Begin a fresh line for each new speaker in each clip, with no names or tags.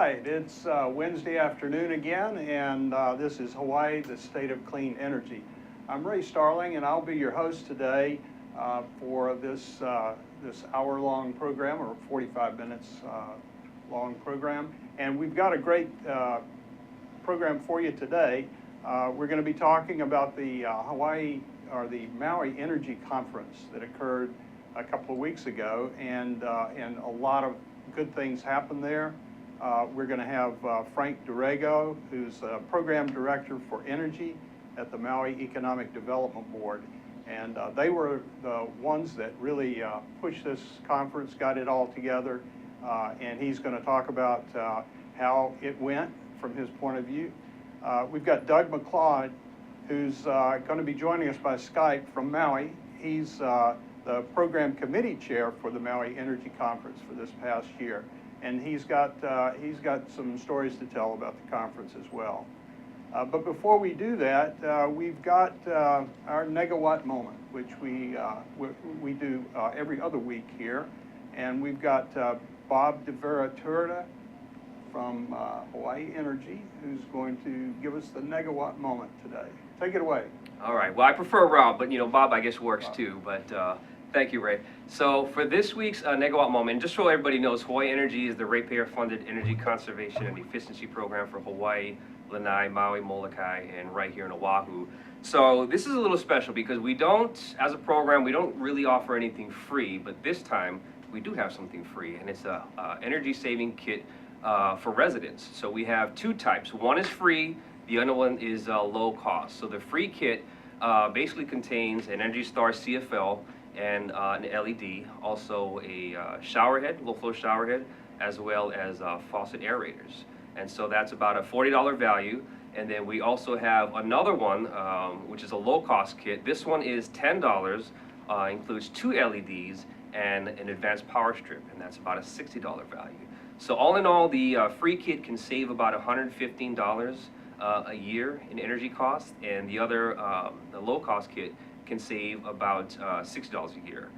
right, it's Wednesday afternoon again, and this is Hawaii, the State of Clean Energy. I'm Ray Starling, and I'll be your host today for this hour-long program, or 45 minutes long program. And we've got a great program for you today. We're going to be talking about the the Maui Energy Conference that occurred a couple of weeks ago, and a lot of good things happened there. We're going to have Frank Durego, who's Program Director for Energy at the Maui Economic Development Board. And they were the ones that really pushed this conference, got it all together, and he's going to talk about how it went from his point of view. We've got Doug McLeod, who's going to be joining us by Skype from Maui. He's the Program Committee Chair for the Maui Energy Conference for this past year. And he's got some stories to tell about the conference as well. But before we do that, we've got our Negawatt Moment, which we do every other week here. And we've got Bob DeVeraturda from Hawaii Energy, who's going to give us the Negawatt Moment today. Take it away.
All right. Well, I prefer Rob, but Bob I guess works too. But thank you, Ray. So for this week's Negawatt Moment, just so everybody knows, Hawaii Energy is the ratepayer-funded energy conservation and efficiency program for Hawaii, Lanai, Maui, Molokai, and right here in Oahu. So this is a little special because we don't, as a program, we don't really offer anything free, but this time we do have something free, and it's a energy saving kit for residents. So we have two types. One is free, the other one is low cost. So the free kit basically contains an Energy Star CFL and an LED, also a shower head, low flow shower head, as well as faucet aerators. And so that's about a $40 value. And then we also have another one, which is a low cost kit. This one is $10, includes two LEDs and an advanced power strip, and that's about a $60 value. So all in all, the free kit can save about $115 a year in energy costs, and the other, the low cost kit, can save about $60 a year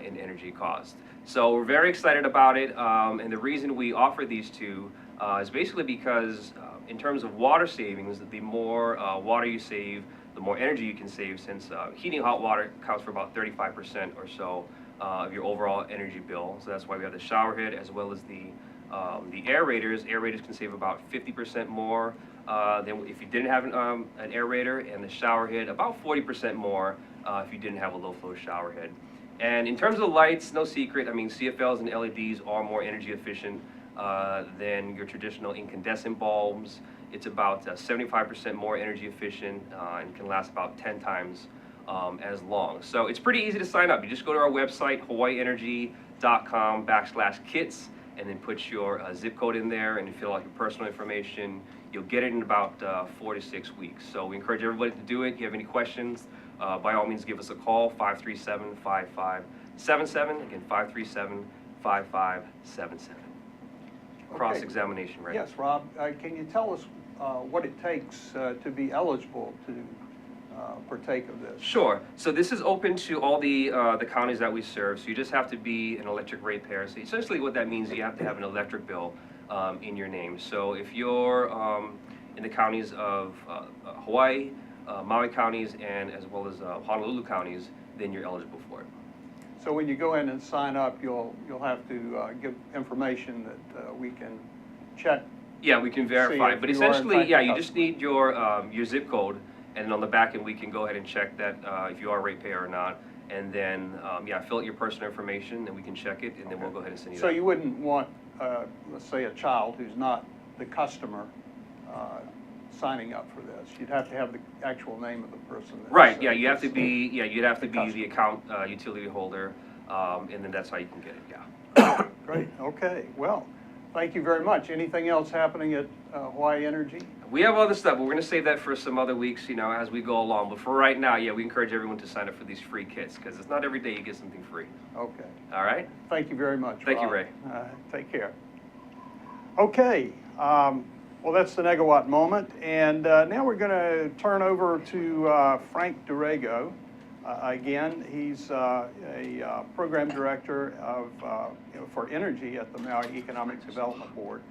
in energy cost. So we're very excited about it, and the reason we offer these two is basically because in terms of water savings, the more water you save, the more energy you can save, since heating hot water accounts for about 35% or so of your overall energy bill. So that's why we have the shower head as well as the aerators. Aerators can save about 50% more than if you didn't have an aerator, and the shower head about 40% more if you didn't have a low flow shower head. And in terms of the lights, no secret, I mean, CFLs and LEDs are more energy efficient than your traditional incandescent bulbs. It's about 75% more energy efficient and can last about 10 times as long. So it's pretty easy to sign up. You just go to our website, hawaiienergy.com/kits, and then put your zip code in there, and you fill out your personal information. You'll get it in about 4 to 6 weeks. So we encourage everybody to do it. If you have any questions, by all means give us a call, 537-5577. Again, 537-5577. Cross-examination, right?
Yes, Rob, can you tell us what it takes to be eligible to partake of this?
Sure. So this is open to all the counties that we serve. So you just have to be an electric ratepayer. So essentially what that means is you have to have an electric bill in your name. So if you're in the counties of Hawaii, Maui counties, and as well as Honolulu counties, then you're eligible for it.
So when you go in and sign up, you'll have to give information that we can check.
Yeah, we can verify. But essentially, yeah, you just need your zip code, and on the back end we can go ahead and check that if you are a ratepayer or not. And then, yeah, fill out your personal information, and we can check it, and then we'll go ahead and send you that.
So you wouldn't want, let's say, a child who's not the customer signing up for this. You'd have to have the actual name of the person.
Right. Yeah. You have to be. Yeah. You'd have to be the account utility holder, and then that's how you can get it. Yeah.
Great. Okay. Well, thank you very much. Anything else happening at Hawaii Energy?
We have other stuff, but we're going to save that for some other weeks, as we go along. But for right now, yeah, we encourage everyone to sign up for these free kits, because it's not every day you get something free.
Okay.
All right.
Thank you very much,
Thank
Rob.
you, Ray.
Take care. Okay. Well, that's the Negawatt Moment, and now we're going to turn over to Frank Durego. Again, he's a program director of, for energy at the Maui Economic Development Board.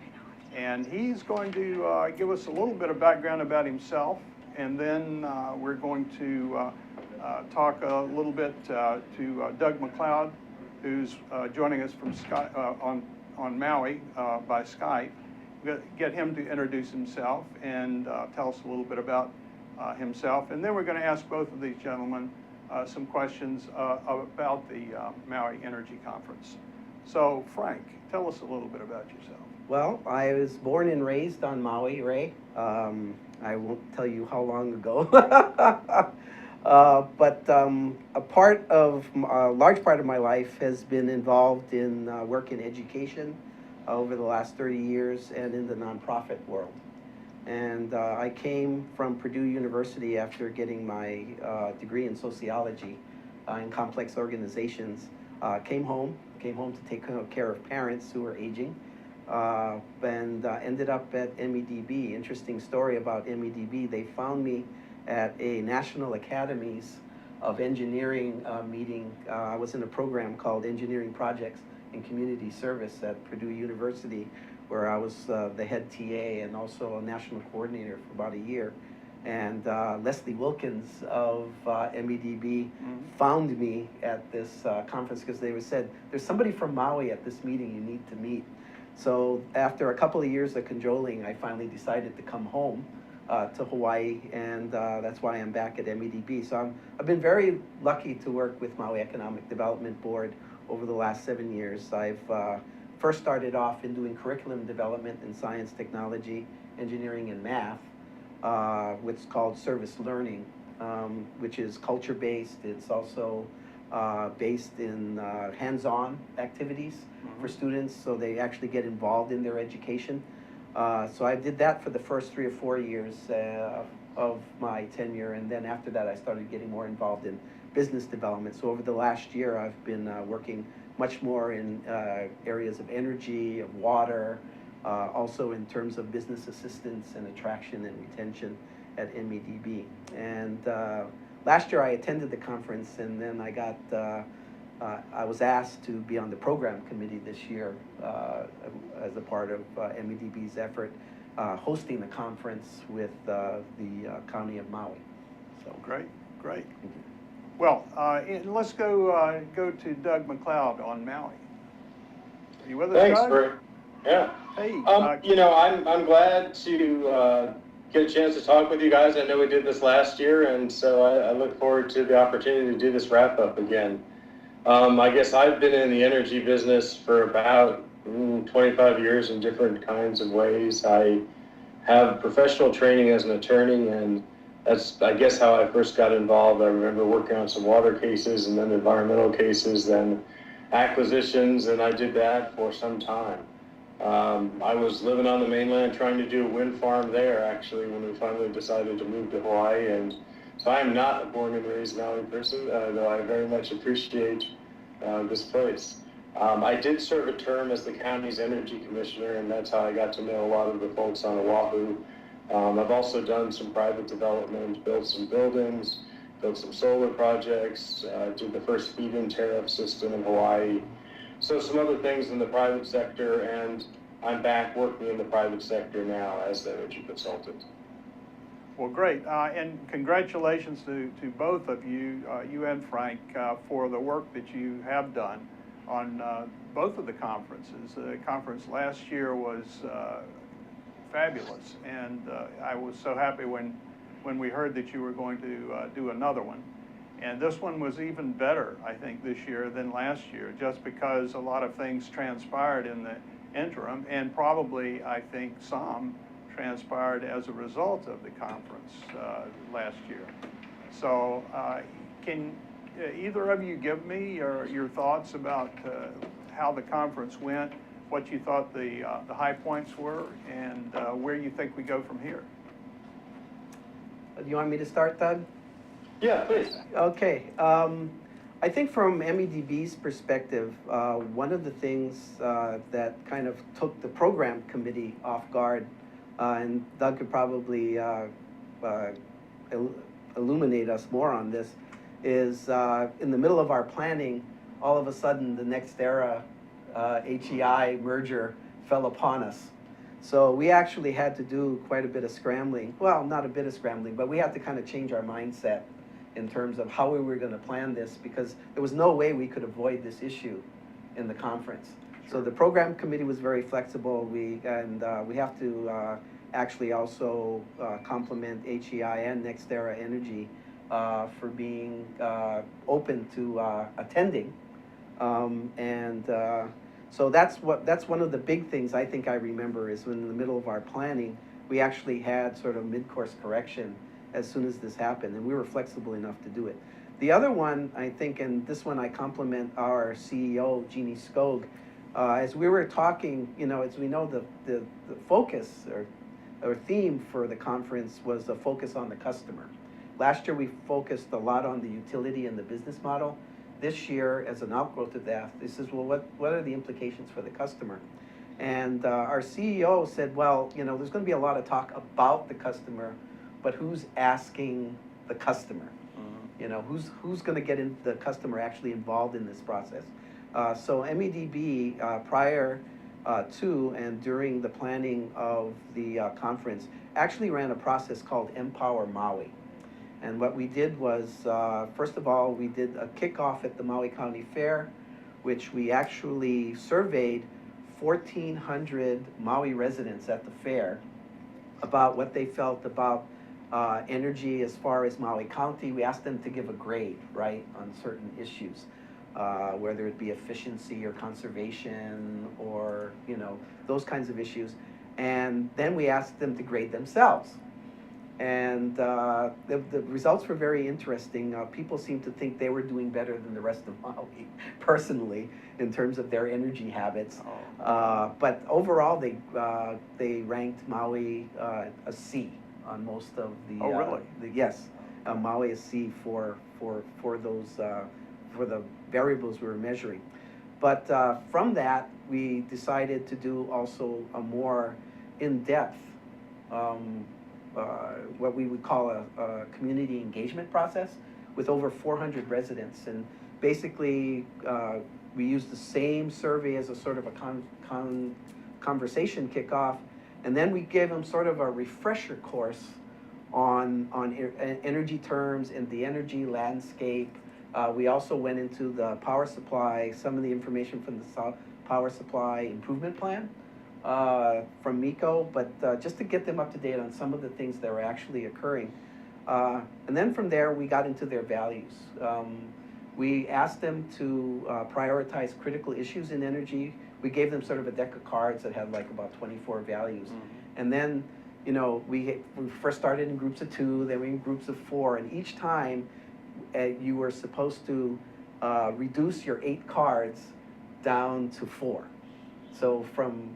And he's going to give us a little bit of background about himself, and then we're going to talk a little bit to Doug McLeod, who's joining us from on Maui by Skype. Get him to introduce himself and tell us a little bit about himself. And then we're going to ask both of these gentlemen some questions about the Maui Energy Conference. So Frank, tell us a little bit about yourself.
Well, I was born and raised on Maui, Ray. I won't tell you how long ago. But a large part of my life has been involved in work in education over the last 30 years and in the nonprofit world. And I came from Purdue University after getting my degree in sociology in complex organizations. Came home to take care of parents who were aging, and ended up at MEDB. Interesting story about MEDB. They found me at a National Academies of Engineering meeting. I was in a program called Engineering Projects and Community Service at Purdue University, where I was the head TA and also a national coordinator for about a year. And Leslie Wilkins of MEDB found me at this conference because they said, there's somebody from Maui at this meeting you need to meet. So after a couple of years of cajoling, I finally decided to come home to Hawaii, and that's why I'm back at MEDB. So I've been very lucky to work with Maui Economic Development Board over the last 7 years. I've first started off in doing curriculum development in science, technology, engineering, and math, what's called service learning, which is culture-based. It's also based in hands-on activities for students, so they actually get involved in their education. So I did that for the first 3 or 4 years of my tenure, and then after that I started getting more involved in business development. So over the last year I've been working much more in areas of energy, of water, also in terms of business assistance and attraction and retention at MEDB. And last year I attended the conference, and then I was asked to be on the program committee this year as a part of MEDB's effort, hosting the conference with the County of Maui. So
Great. Well, and let's go to Doug McLeod on Maui. Are you with us,
Thanks,
Doug?
Bert. Yeah.
Hey.
I'm glad to get a chance to talk with you guys. I know we did this last year, and so I look forward to the opportunity to do this wrap-up again. I guess I've been in the energy business for about 25 years in different kinds of ways. I have professional training as an attorney, and that's, I guess, how I first got involved. I remember working on some water cases and then environmental cases, then acquisitions, and I did that for some time. I was living on the mainland trying to do a wind farm there, actually, when we finally decided to move to Hawaii. And so I'm not a born and raised Maui person, though I very much appreciate this place. I did serve a term as the county's energy commissioner, and that's how I got to know a lot of the folks on Oahu. I've also done some private development, built some buildings, built some solar projects, did the first feed-in tariff system in Hawaii. So some other things in the private sector, and I'm back working in the private sector now as the energy consultant.
Well, great, and congratulations to both of you, you and Frank, for the work that you have done on both of the conferences. The conference last year was fabulous, and I was so happy when we heard that you were going to do another one. And this one was even better, I think, this year than last year, just because a lot of things transpired in the interim, and probably, I think, some transpired as a result of the conference last year. So can either of you give me your thoughts about how the conference went, what you thought the high points were, and where you think we go from here?
do you want me to start, Doug?
Yeah, please.
Okay. I think from MEDB's perspective, one of the things that kind of took the program committee off guard, and Doug could probably illuminate us more on this, is in the middle of our planning, all of a sudden the NextEra HEI merger fell upon us. So we actually had to do quite a bit of scrambling. Well, not a bit of scrambling, but we had to kind of change our mindset in terms of how we were going to plan this, because there was no way we could avoid this issue in the conference. So the program committee was very flexible. We have to actually also compliment HEI and NextEra Energy for being open to attending. So that's one of the big things I think I remember, is when in the middle of our planning, we actually had sort of mid-course correction as soon as this happened, and we were flexible enough to do it. The other one, I think, and this one I compliment our CEO, Jeannie Skog, as we were talking, as we know, the focus or theme for the conference was a focus on the customer. Last year, we focused a lot on the utility and the business model. This year, as an outgrowth of that, this is, well, what are the implications for the customer? And our CEO said, well, there's going to be a lot of talk about the customer, but who's asking the customer? Who's going to get the customer actually involved in this process? So MEDB, prior to and during the planning of the conference, actually ran a process called Empower Maui. And what we did was, first of all, we did a kickoff at the Maui County Fair, which we actually surveyed 1,400 Maui residents at the fair about what they felt about energy as far as Maui County. We asked them to give a grade, right, on certain issues, whether it be efficiency or conservation or, those kinds of issues. And then we asked them to grade themselves. And the results were very interesting. People seemed to think they were doing better than the rest of Maui, personally, in terms of their energy habits. But overall, they ranked Maui a C on most of the.
Oh, really?
Yes, Maui is C for those for the variables we were measuring. But from that, we decided to do also a more in-depth. What we would call a community engagement process with over 400 residents. And basically, we used the same survey as a sort of a conversation kickoff. And then we gave them sort of a refresher course on energy terms and the energy landscape. We also went into the power supply, some of the information from the power supply improvement plan from MECO, but just to get them up to date on some of the things that were actually occurring. And then from there, we got into their values. We asked them to prioritize critical issues in energy. We gave them sort of a deck of cards that had like about 24 values. And then, we first started in groups of 2, then we in groups of 4, and each time you were supposed to reduce your 8 cards down to 4. So from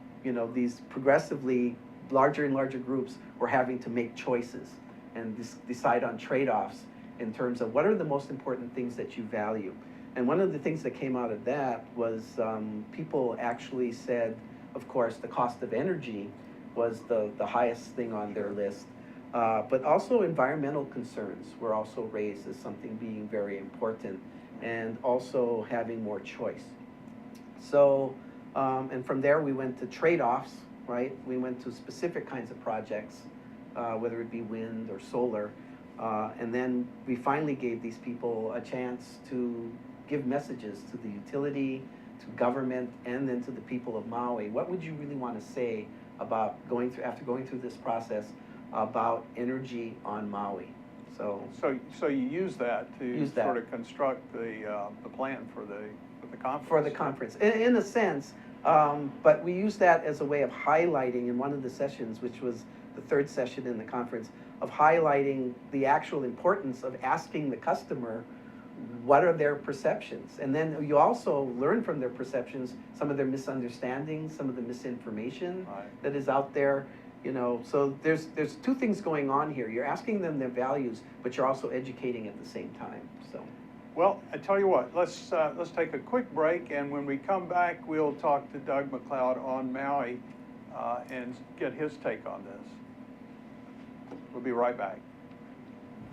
these progressively larger and larger groups were having to make choices and decide on trade-offs in terms of what are the most important things that you value. And one of the things that came out of that was people actually said, of course, the cost of energy was the highest thing on their list. But also environmental concerns were also raised as something being very important, and also having more choice. So, and from there we went to trade-offs, right? We went to specific kinds of projects, whether it be wind or solar. And then we finally gave these people a chance to give messages to the utility, to government, and then to the people of Maui. What would you really want to say about after going through this process about energy on Maui? So
you use that to sort of construct the plan for the conference.
For the conference, in a sense, but we use that as a way of highlighting in one of the sessions, which was the 3rd session in the conference, of highlighting the actual importance of asking the customer what are their perceptions. And then you also learn from their perceptions some of their misunderstandings, some of the misinformation that is out there. So there's 2 things going on here. You're asking them their values, but you're also educating at the same time. So,
well, I tell you what, let's take a quick break, and when we come back, we'll talk to Doug McLeod on Maui and get his take on this. We'll be right back.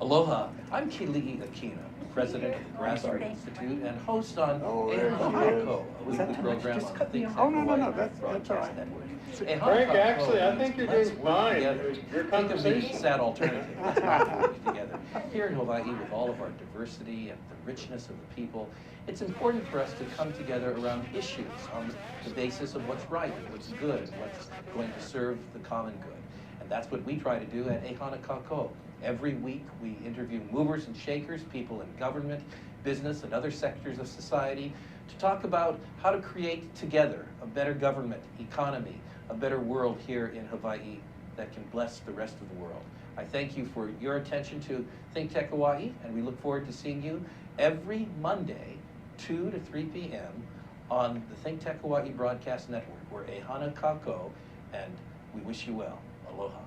Aloha, I'm Kili'i Akina, president of the Grassroots Institute and host on
Oh,
A
there
Hana
she is.
Kako, a weekly program on the Think Tech
Oh, no,
Hawaii
that's all
Broadcast
right.
Network.
Frank, actually, I think you're
Let's
doing
work
fine.
together.
Your
Think of the
conversation.
sad alternative, let's not work together. Here in Hawaii, with all of our diversity and the richness of the people, it's important for us to come together around issues on the basis of what's right, what's good, what's going to serve the common good. And that's what we try to do at E Hana Kako. Every week, we interview movers and shakers, people in government, business, and other sectors of society to talk about how to create together a better government, economy, a better world here in Hawaii that can bless the rest of the world. I thank you for your attention to Think Tech Hawaii, and we look forward to seeing you every Monday, 2 to 3 p.m. on the Think Tech Hawaii Broadcast Network. We're E Hana Kako, and we wish you well. Aloha.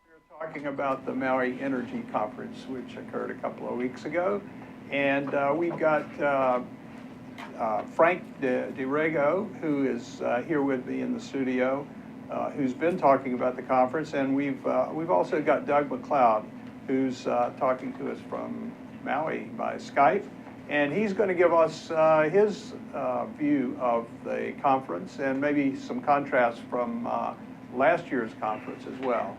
We're talking about the Maui Energy Conference, which occurred a couple of weeks ago. And we've got Frank DeRego, who is here with me in the studio, who's been talking about the conference. And we've also got Doug McLeod, who's talking to us from Maui by Skype. And he's going to give us his view of the conference and maybe some contrasts from last year's conference as well.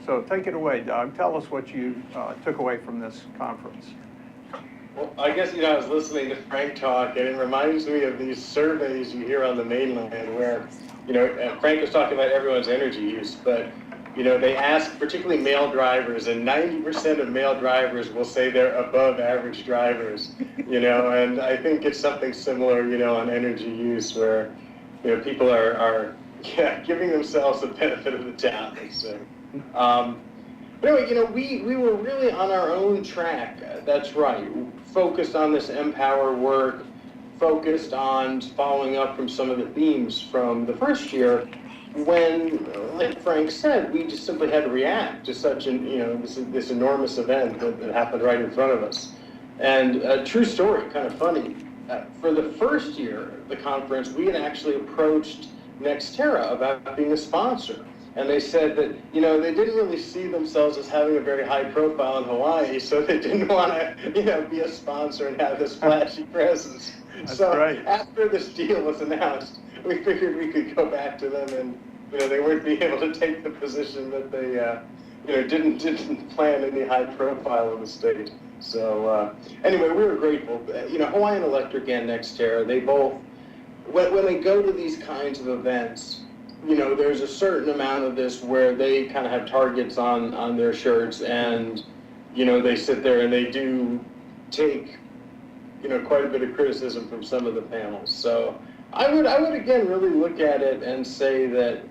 So take it away, Doug. Tell us what you took away from this conference.
Well, I guess, I was listening to Frank talk, and it reminds me of these surveys you hear on the mainland where, Frank was talking about everyone's energy use, but, they ask particularly male drivers, and 90% of male drivers will say they're above average drivers, and I think it's something similar, on energy use where, people are giving themselves the benefit of the doubt, so. We were really on our own track, that's right, focused on this Empower work, focused on following up from some of the themes from the first year, when, like Frank said, we just simply had to react to such this enormous event that happened right in front of us. And a true story, kind of funny, for the first year of the conference, we had actually approached Nextera about being a sponsor. And they said that, they didn't really see themselves as having a very high profile in Hawaii, so they didn't want to, be a sponsor and have this flashy presence.
That's
so
right.
After this deal was announced, we figured we could go back to them and, they wouldn't be able to take the position that they, didn't plan any high profile in the state. So anyway, we were grateful. Hawaiian Electric and Nextera, they both, when they go to these kinds of events, there's a certain amount of this where they kind of have targets on their shirts, and, they sit there and they do take, quite a bit of criticism from some of the panels. So I would again really look at it and say that,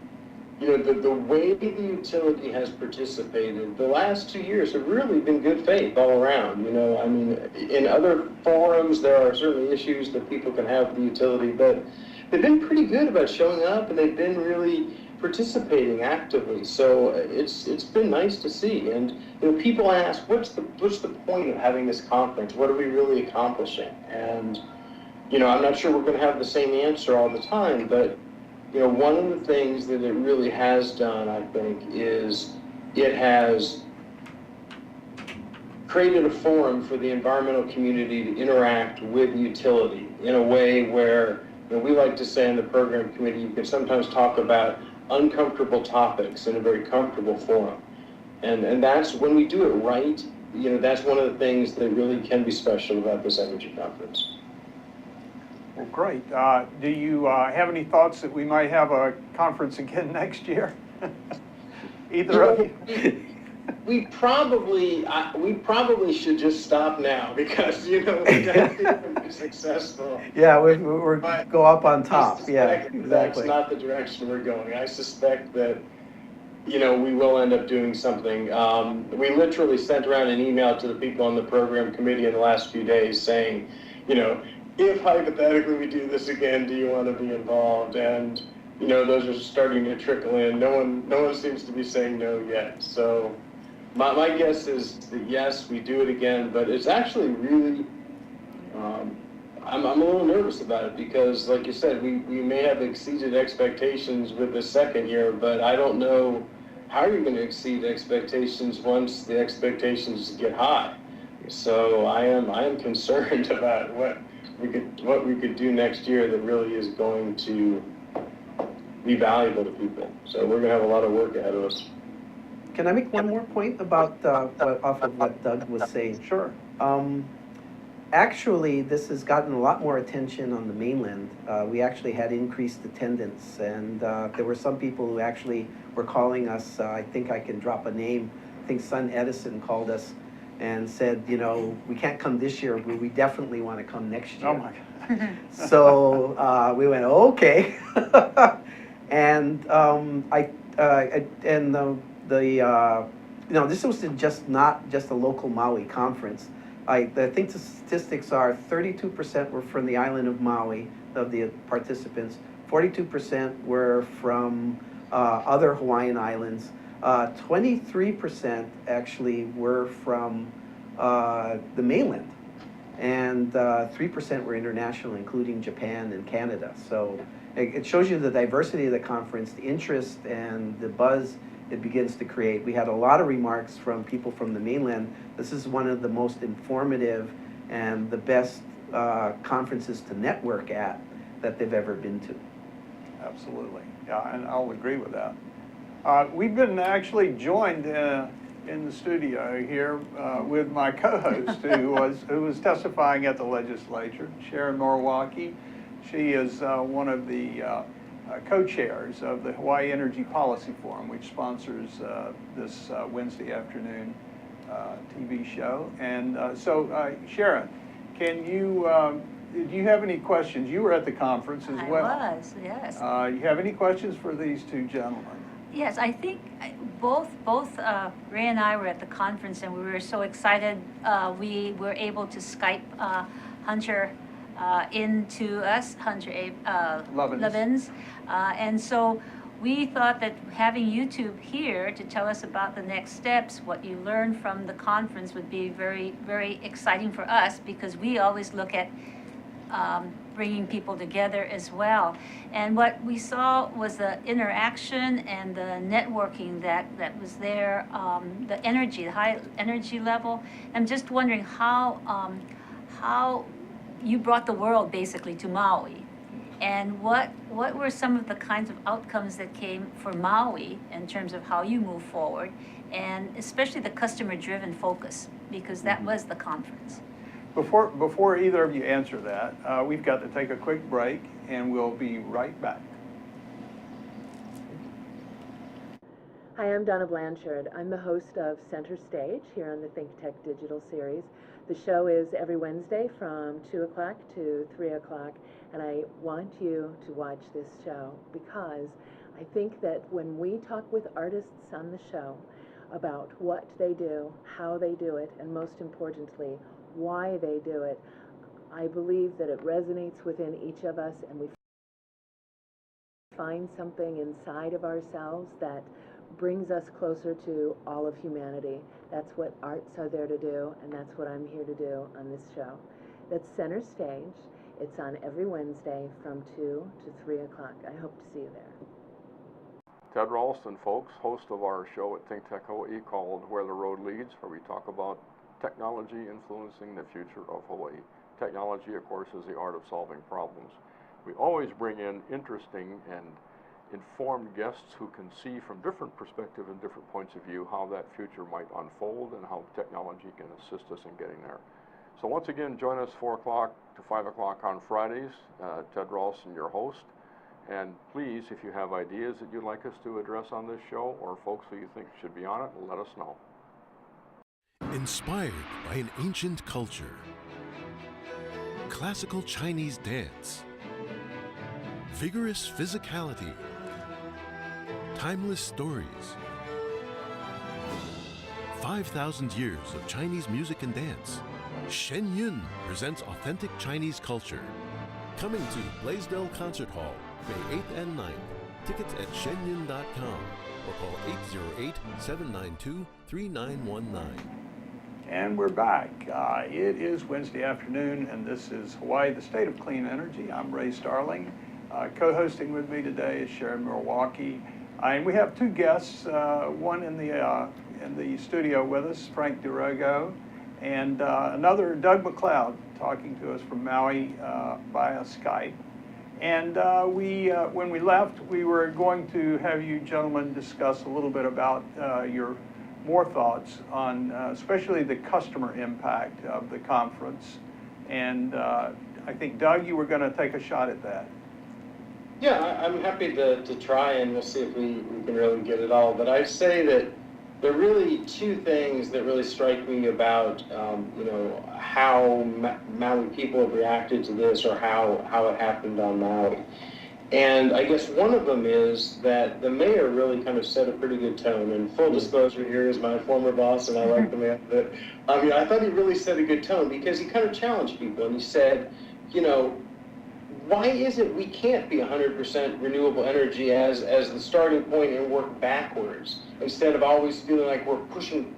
the way the utility has participated, the last 2 years have really been good faith all around. In other forums, there are certainly issues that people can have with the utility, but they've been pretty good about showing up, and they've been really participating actively. So it's been nice to see. And people ask, what's the point of having this conference? What are we really accomplishing? And I'm not sure we're going to have the same answer all the time, but one of the things that it really has done, I think, is it has created a forum for the environmental community to interact with the utility in a way where, we like to say in the program committee, you can sometimes talk about uncomfortable topics in a very comfortable forum. And that's, when we do it right, that's one of the things that really can be special about this energy conference.
Well, great. Do you have any thoughts that we might have a conference again next year? Either of you?
We probably should just stop now because, we don't be successful.
Yeah, we're
But
go up on top. Yeah,
That's
exactly.
not the direction we're going. I suspect that, we will end up doing something. We literally sent around an email to the people on the program committee in the last few days saying, if hypothetically we do this again, do you want to be involved? And, those are starting to trickle in. No one seems to be saying no yet. So my guess is that yes, we do it again, but it's actually really, I'm a little nervous about it because, like you said, we may have exceeded expectations with the second year, but I don't know how you're going to exceed expectations once the expectations get high. So I am concerned about what we could do next year that really is going to be valuable to people. So we're going to have a lot of work ahead of us.
Can I make one more point about off of what Doug was saying?
Sure.
Actually, this has gotten a lot more attention on the mainland. We actually had increased attendance, and there were some people who actually were calling us. I think I can drop a name. I think Sun Edison called us and said, you know, we can't come this year, but we definitely want to come next year.
Oh my God.
So we went, okay. And you know, this was not just a local Maui conference. I think the statistics are 32% were from the island of Maui, of the participants. 42% were from other Hawaiian islands. 23% actually were from the mainland. And 3% were international, including Japan and Canada. So it shows you the diversity of the conference, the interest and the buzz it begins to create. We had a lot of remarks from people from the mainland. This is one of the most informative and the best conferences to network at that they've ever been to.
Absolutely. Yeah, and I'll agree with that. We've been actually joined in the studio here with my co-host who was testifying at the legislature, Sharon Moriwaki. She is one of the co-chairs of the Hawaii Energy Policy Forum, which sponsors this Wednesday afternoon TV show. And so, Sharon, can you, do you have any questions? You were at the conference as well.
I was, yes.
You have any questions for these two gentlemen?
Yes, I think both Ray and I were at the conference, and we were so excited. We were able to Skype Hunter into us, Hunter Levins. And so we thought that having YouTube here to tell us about the next steps, what you learned from the conference, would be very, very exciting for us, because we always look at bringing people together as well. And what we saw was the interaction and the networking that was there, the energy, the high energy level. I'm just wondering how you brought the world basically to Maui, and what were some of the kinds of outcomes that came for Maui in terms of how you move forward, and especially the customer-driven focus, because that was the conference.
Before either of you answer that, we've got to take a quick break, and we'll be right back.
Hi, I'm Donna Blanchard. I'm the host of Center Stage here on the Think Tech Digital series. The show is every Wednesday from 2 o'clock to 3 o'clock, and I want you to watch this show, because I think that when we talk with artists on the show about what they do, how they do it, and most importantly, why they do it, I believe that it resonates within each of us, and we find something inside of ourselves that brings us closer to all of humanity. That's what arts are there to do, and that's what I'm here to do on this show. That's Center Stage. It's on every Wednesday from 2 to 3 o'clock. I hope to see you there.
Ted Ralston, folks, host of our show at Think Tech Hawaii called Where the Road Leads, where we talk about technology influencing the future of Hawaii. Technology, of course, is the art of solving problems. We always bring in interesting and informed guests who can see from different perspectives and different points of view how that future might unfold and how technology can assist us in getting there. So once again, join us 4 o'clock to 5 o'clock on Fridays. Ted Ralston, your host. And please, if you have ideas that you'd like us to address on this show, or folks who you think should be on it, let us know.
Inspired by an ancient culture, classical Chinese dance, vigorous physicality, timeless stories, 5,000 years of Chinese music and dance. Shen Yun presents authentic Chinese culture. Coming to Blaisdell Concert Hall, May 8th and 9th. Tickets at shenyun.com or call 808-792-3919.
And we're back. It is Wednesday afternoon, and this is Hawaii, the State of Clean Energy. I'm Ray Starling. Co-hosting with me today is Sharon Milwaukee. And we have two guests, one in the studio with us, Frank Durogo, and another, Doug McLeod, talking to us from Maui via Skype. And when we left, we were going to have you gentlemen discuss a little bit about your more thoughts on especially the customer impact of the conference. And I think, Doug, you were going to take a shot at that.
Yeah, I'm happy to try, and we'll see if we can really get it all. But I'd say that there are really two things that really strike me about, how Maui people have reacted to this, or how it happened on Maui. And I guess one of them is that the mayor really kind of set a pretty good tone. And full disclosure, here is my former boss, and I like the mayor. But I thought he really set a good tone because he kind of challenged people, and he said, why is it we can't be 100% renewable energy as the starting point and work backwards instead of always feeling like we're pushing,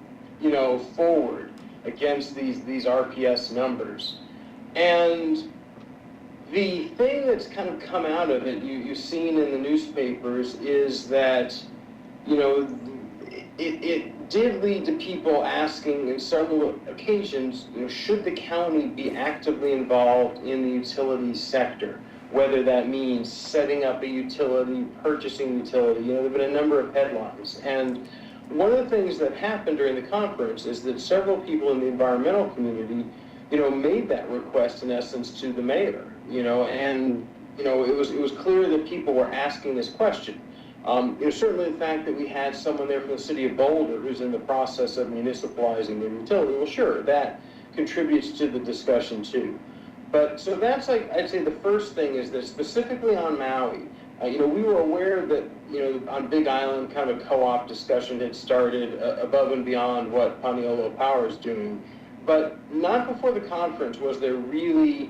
forward against these RPS numbers? And the thing that's kind of come out of it, you've seen in the newspapers, is that, it did lead to people asking in several occasions, should the county be actively involved in the utility sector? Whether that means setting up a utility, purchasing utility, there have been a number of headlines. And one of the things that happened during the conference is that several people in the environmental community, made that request in essence to the mayor, and it was clear that people were asking this question. Certainly the fact that we had someone there from the city of Boulder who's in the process of municipalizing their utility, well, sure, that contributes to the discussion too. But so that's I'd say the first thing is that specifically on Maui, we were aware that, on Big Island, kind of a co-op discussion had started above and beyond what Paniolo Power is doing. But not before the conference was there really,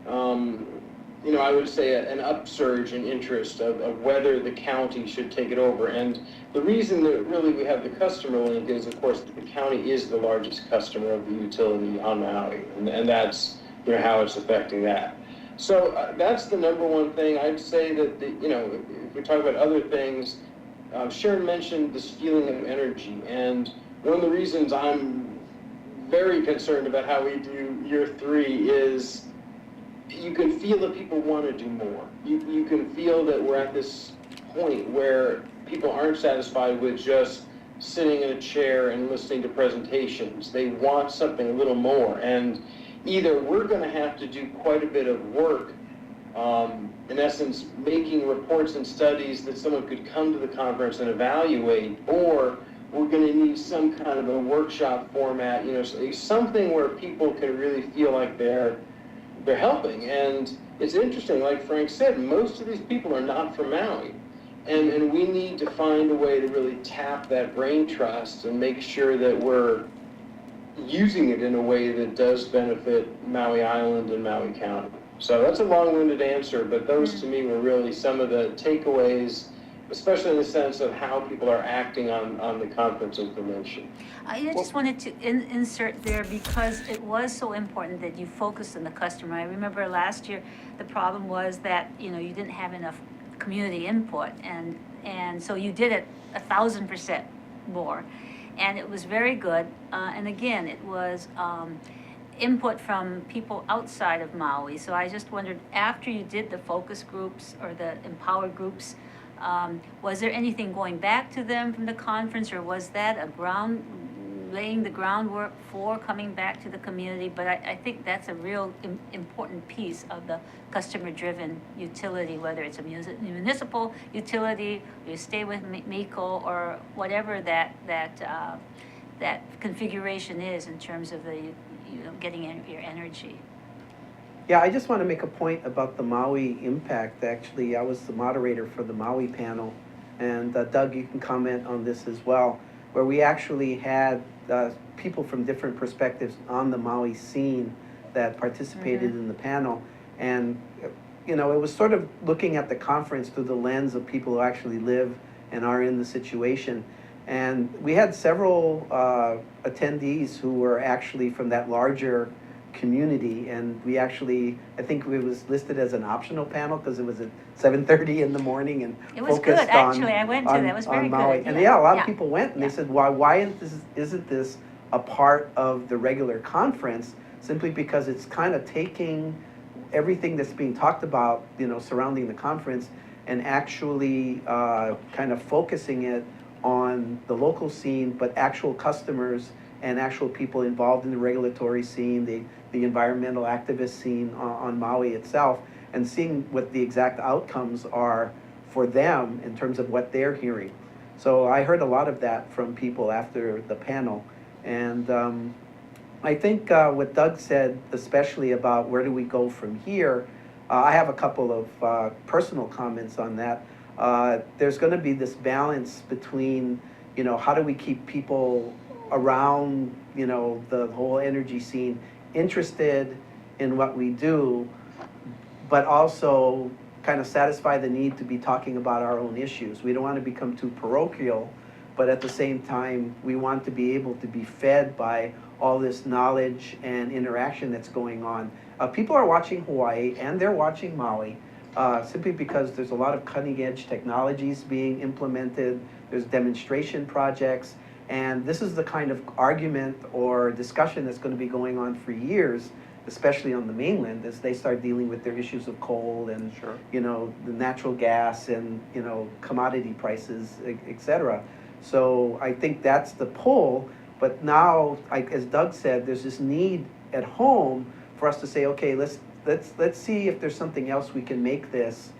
I would say an upsurge in interest of whether the county should take it over. And the reason that really we have the customer link is, of course, the county is the largest customer of the utility on Maui, and that's how it's affecting that. So that's the number one thing. I'd say that, if we talk about other things, Sharon mentioned this feeling of energy, and one of the reasons I'm very concerned about how we do year 3 is you can feel that people want to do more. You can feel that we're at this point where people aren't satisfied with just sitting in a chair and listening to presentations. They want something a little more, and either we're going to have to do quite a bit of work, in essence, making reports and studies that someone could come to the conference and evaluate, or we're going to need some kind of a workshop format, something where people can really feel like they're helping. And it's interesting, like Frank said, most of these people are not from Maui. And we need to find a way to really tap that brain trust and make sure that we're using it in a way that does benefit Maui Island and Maui County. So that's a long-winded answer, but those to me were really some of the takeaways, especially in the sense of how people are acting on the conference information.
I just wanted to insert there because it was so important that you focused on the customer. I remember last year the problem was that you didn't have enough community input, and so you did it 1,000% more, and it was very good. And again, it was input from people outside of Maui. So I just wondered, after you did the focus groups or the empowered groups, was there anything going back to them from the conference, or was that laying the groundwork for coming back to the community? But I think that's a real important piece of the customer-driven utility, whether it's a municipal utility, you stay with MECO, or whatever that configuration is in terms of the getting your energy.
Yeah, I just want to make a point about the Maui impact. Actually, I was the moderator for the Maui panel, and Doug, you can comment on this as well, where we actually had people from different perspectives on the Maui scene that participated in the panel. And, it was sort of looking at the conference through the lens of people who actually live and are in the situation. And we had several attendees who were actually from that larger community, and we actually, I think it was listed as an optional panel because it was at 7:30 in the morning and
It was good,
focused
actually. I went to that. It was very
on Maui.
good.
And yeah, a lot
Yeah.
of people went, and
Yeah.
they said, why isn't this a part of the regular conference? Simply because it's kind of taking everything that's being talked about, surrounding the conference, and actually kind of focusing it on the local scene, but actual customers and actual people involved in the regulatory scene, the environmental activist scene on Maui itself, and seeing what the exact outcomes are for them in terms of what they're hearing. So I heard a lot of that from people after the panel. And I think what Doug said, especially about where do we go from here, I have a couple of personal comments on that. There's going to be this balance between, how do we keep people around, the whole energy scene interested in what we do, but also kind of satisfy the need to be talking about our own issues. We don't want to become too parochial, but at the same time, we want to be able to be fed by all this knowledge and interaction that's going on. People are watching Hawaii and they're watching Maui simply because there's a lot of cutting edge technologies being implemented. There's demonstration projects, and this is the kind of argument or discussion that's going to be going on for years, especially on the mainland, as they start dealing with their issues of coal and
Sure.
The natural gas and commodity prices, et cetera. So I think that's the pull. But now, as Doug said, there's this need at home for us to say, okay, let's see if there's something else we can make this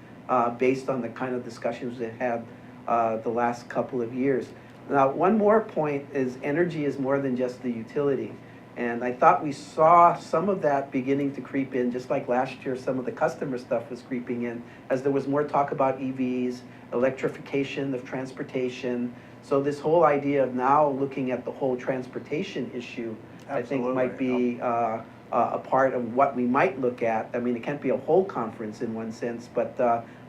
based on the kind of discussions we've had the last couple of years. Now, one more point is energy is more than just the utility. And I thought we saw some of that beginning to creep in, just like last year, some of the customer stuff was creeping in, as there was more talk about EVs, electrification of transportation. So this whole idea of now looking at the whole transportation issue, I think might be a part of what we might look at. I mean, it can't be a whole conference in one sense, but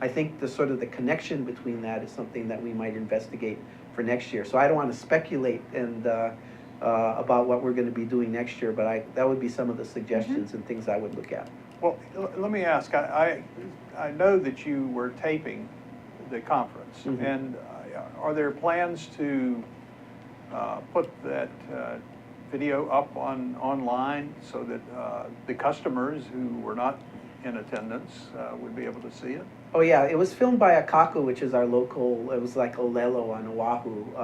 I think the connection between that is something that we might investigate for next year. So I don't want to speculate and about what we're going to be doing next year, but that would be some of the suggestions and things I would look at.
Well, let me ask, I know that you were taping the conference, and are there plans to put that video up online so that the customers who were not in attendance would be able to see it?
Oh yeah, it was filmed by Akaku, which is our local, it was like Olelo on Oahu,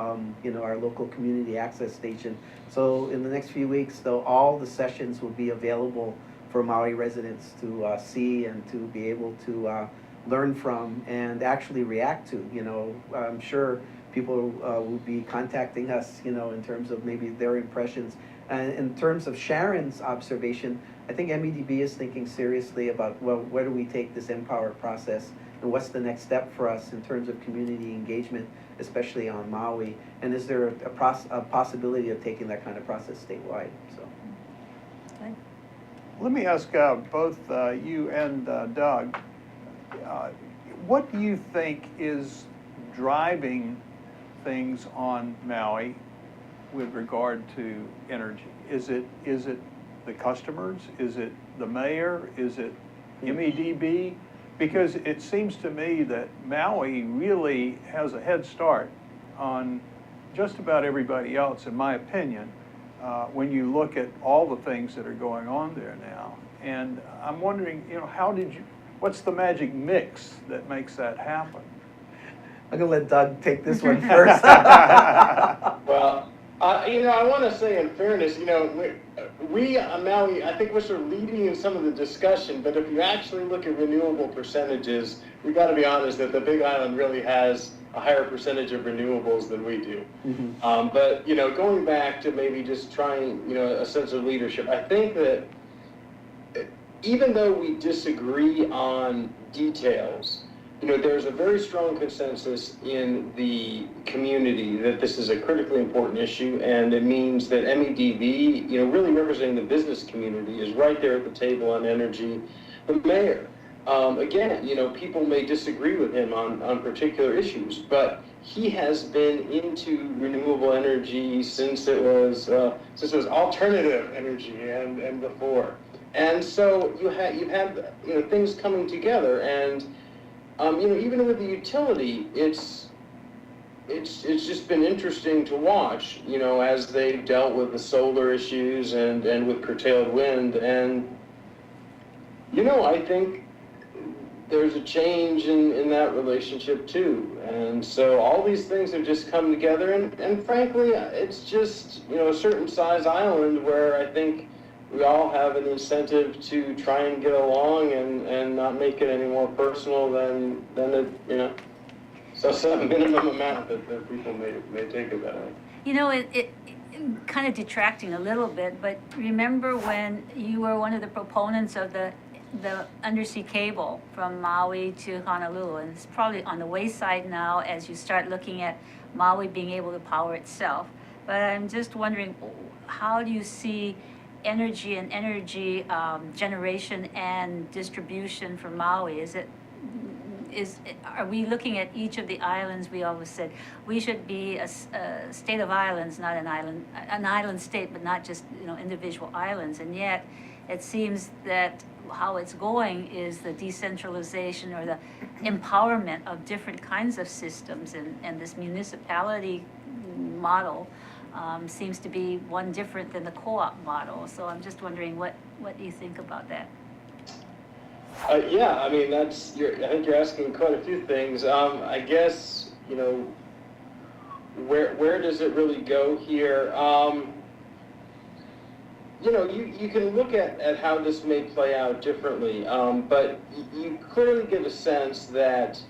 our local community access station. So in the next few weeks, though, all the sessions will be available for Maui residents to see and to be able to learn from and actually react to. I'm sure people will be contacting us, in terms of maybe their impressions. And in terms of Sharon's observation, I think MEDB is thinking seriously about, well, where do we take this Empower process and what's the next step for us in terms of community engagement, especially on Maui? And is there a possibility of taking that kind of process statewide? So.
Good.
Let me ask both you and Doug, what do you think is driving things on Maui with regard to energy? Is it the customers? Is it the mayor? Is it MEDB? Because it seems to me that Maui really has a head start on just about everybody else, in my opinion, when you look at all the things that are going on there now. And I'm wondering, what's the magic mix that makes that happen?
I'm gonna let Doug take this one first.
Well, I want to say in fairness, we Maui, I think we're sort of leading in some of the discussion, but if you actually look at renewable percentages, we got to be honest that the Big Island really has a higher percentage of renewables than we do. But, going back to maybe just trying, a sense of leadership, I think that even though we disagree on details, there's a very strong consensus in the community that this is a critically important issue, and it means that MEDB, really representing the business community, is right there at the table on energy. The mayor, again, people may disagree with him on particular issues, but he has been into renewable energy since it was alternative energy and before. And so you've had things coming together, and even with the utility, it's just been interesting to watch, as they've dealt with the solar issues and with curtailed wind. And I think there's a change in that relationship too. And so all these things have just come together, and frankly, it's just, a certain size island where I think we all have an incentive to try and get along and not make it any more personal than it, so some minimum amount that people may take it that way.
It kind of detracting a little bit, but remember when you were one of the proponents of the undersea cable from Maui to Honolulu, and it's probably on the wayside now as you start looking at Maui being able to power itself. But I'm just wondering, how do you see energy and energy generation and distribution for Maui? Are we looking at each of the islands? We always said we should be a state of islands, not an island state, but not just individual islands. And yet, it seems that how it's going is the decentralization or the empowerment of different kinds of systems, and this municipality model seems to be one different than the co-op model. So I'm just wondering what do you think about that?
Yeah, I mean, I think you're asking quite a few things. I guess, where does it really go here? You can look at how this may play out differently, but you clearly get a sense that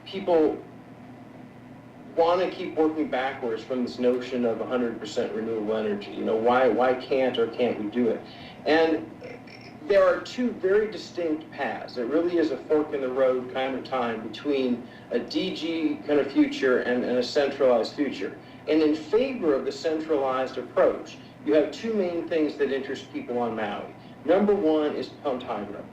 people want to keep working backwards from this notion of 100% renewable energy. Why can't we do it? And there are two very distinct paths. It really is a fork in the road kind of time between a DG kind of future and a centralized future. And in favor of the centralized approach, you have two main things that interest people on Maui. Number one is pumped hydro.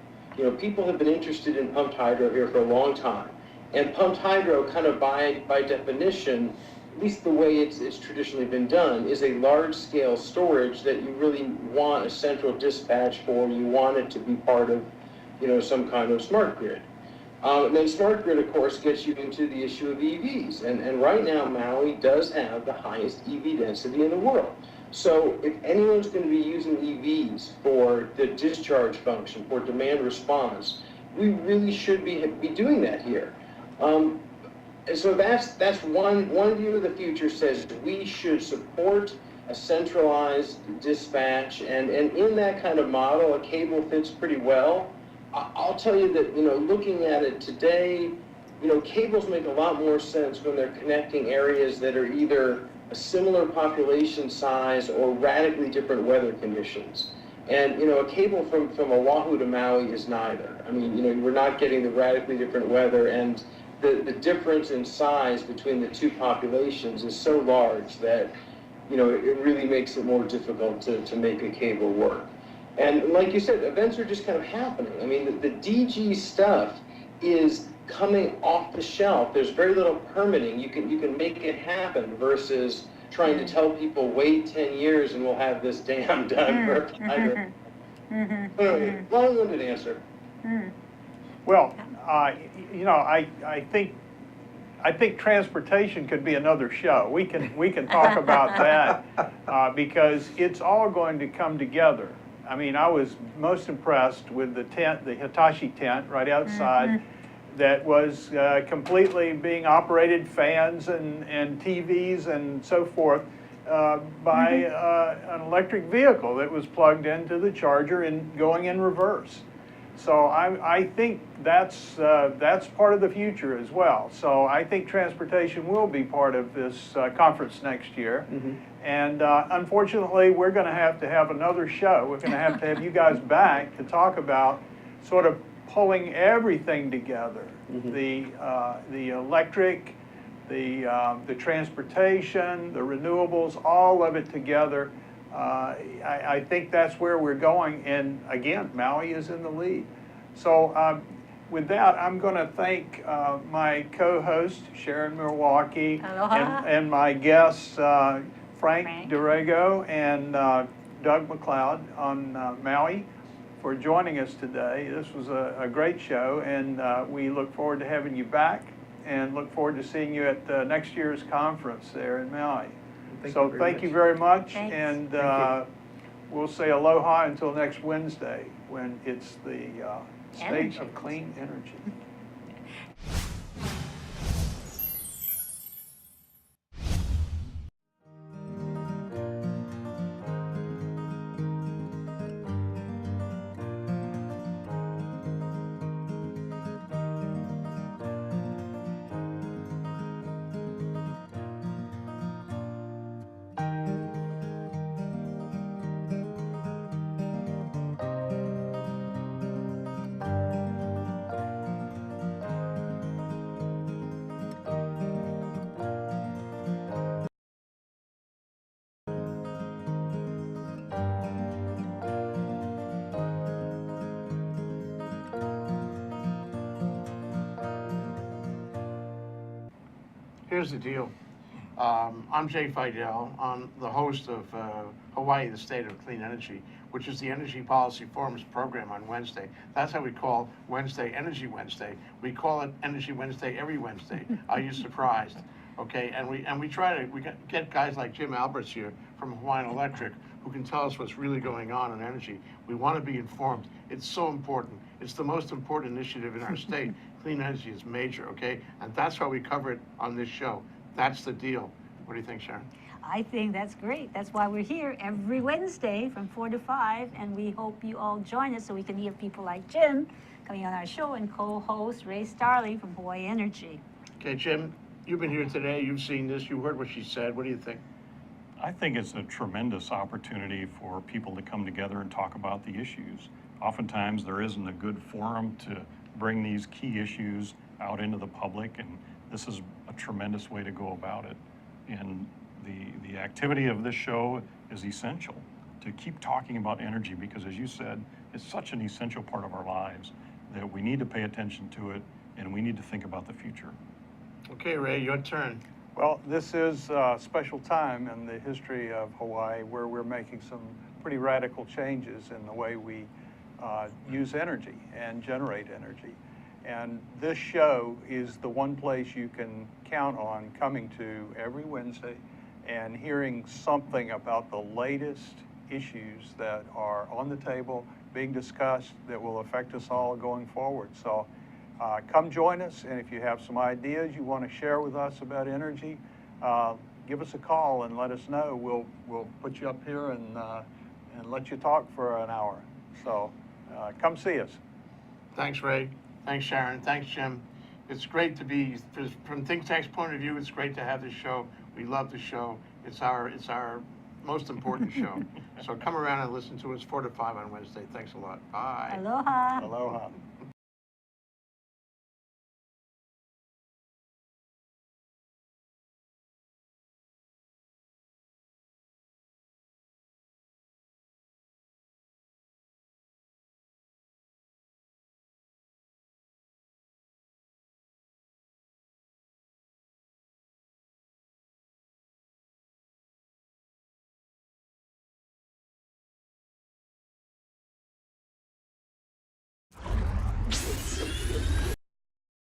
People have been interested in pumped hydro here for a long time. And pumped hydro, kind of by definition, at least the way it's traditionally been done, is a large-scale storage that you really want a central dispatch for. You want it to be part of, some kind of smart grid. And then smart grid, of course, gets you into the issue of EVs. And right now, Maui does have the highest EV density in the world. So if anyone's going to be using EVs for the discharge function, for demand response, we really should be doing that here. And so that's one view of the future, says we should support a centralized dispatch, and in that kind of model, a cable fits pretty well. I'll tell you that, looking at it today, cables make a lot more sense when they're connecting areas that are either a similar population size or radically different weather conditions. And, a cable from Oahu to Maui is neither. I mean, we're not getting the radically different weather, and the difference in size between the two populations is so large that, it really makes it more difficult to make a cable work. And like you said, events are just kind of happening. I mean, the DG stuff is coming off the shelf. There's very little permitting. You can make it happen versus trying to tell people, wait 10 years and we'll have this dam done for hydro. Long-winded answer.
Well, I think transportation could be another show. We can talk about that because it's all going to come together. I mean, I was most impressed with the tent, the Hitachi tent right outside, that was completely being operated, fans and TVs and so forth, by an electric vehicle that was plugged into the charger and going in reverse. So I think that's part of the future as well. So I think transportation will be part of this conference next year. And unfortunately, we're going to have another show. We're going to have you guys back to talk about sort of pulling everything together, the electric, the transportation, the renewables, all of it together. I think that's where we're going, and again, Maui is in the lead. So with that, I'm going to thank my co-host, Sharon Milwaukee,
Aloha.
and my guests, Frank
Frank.
Durego and Doug McLeod on Maui for joining us today. This was a great show, and we look forward to having you back and look forward to seeing you at next year's conference there in Maui. Thank you very much.
Thanks.
And
Thank
we'll say aloha until next Wednesday when it's the State
Energy.
of Clean Energy.
Here's the deal. I'm Jay Fidel. I'm the host of Hawaii, the State of Clean Energy, which is the Energy Policy Forum's program on Wednesday. That's how we call Wednesday Energy Wednesday. We call it Energy Wednesday every Wednesday. Are you surprised? Okay, and we try to get guys like Jim Alberts here from Hawaiian Electric who can tell us what's really going on in energy. We want to be informed. It's so important. It's the most important initiative in our state. Clean energy is major, okay? And that's why we cover it on this show. That's the deal. What do you think, Sharon?
I think that's great. That's why we're here every Wednesday from 4 to 5, and we hope you all join us so we can hear people like Jim coming on our show and co-host Ray Starling from Hawaii Energy.
Okay, Jim, you've been here today. You've seen this. You heard what she said. What do you think?
I think it's a tremendous opportunity for people to come together and talk about the issues. Oftentimes, there isn't a good forum to bring these key issues out into the public, and this is a tremendous way to go about it. And the activity of this show is essential to keep talking about energy because, as you said, it's such an essential part of our lives that we need to pay attention to it and we need to think about the future.
Okay, Ray, your turn.
Well, this is a special time in the history of Hawaii where we're making some pretty radical changes in the way we use energy and generate energy. And this show is the one place you can count on coming to every Wednesday and hearing something about the latest issues that are on the table, being discussed, that will affect us all going forward. So come join us, and if you have some ideas you want to share with us about energy, give us a call and let us know. We'll put you up here and let you talk for an hour. So come see us.
Thanks, Ray. Thanks, Sharon. Thanks, Jim. It's great to be, from Think Tank's point of view, it's great to have this show. We love the show. It's our most important show. So come around and listen to us 4 to 5 on Wednesday. Thanks a lot. Bye.
Aloha.
Aloha.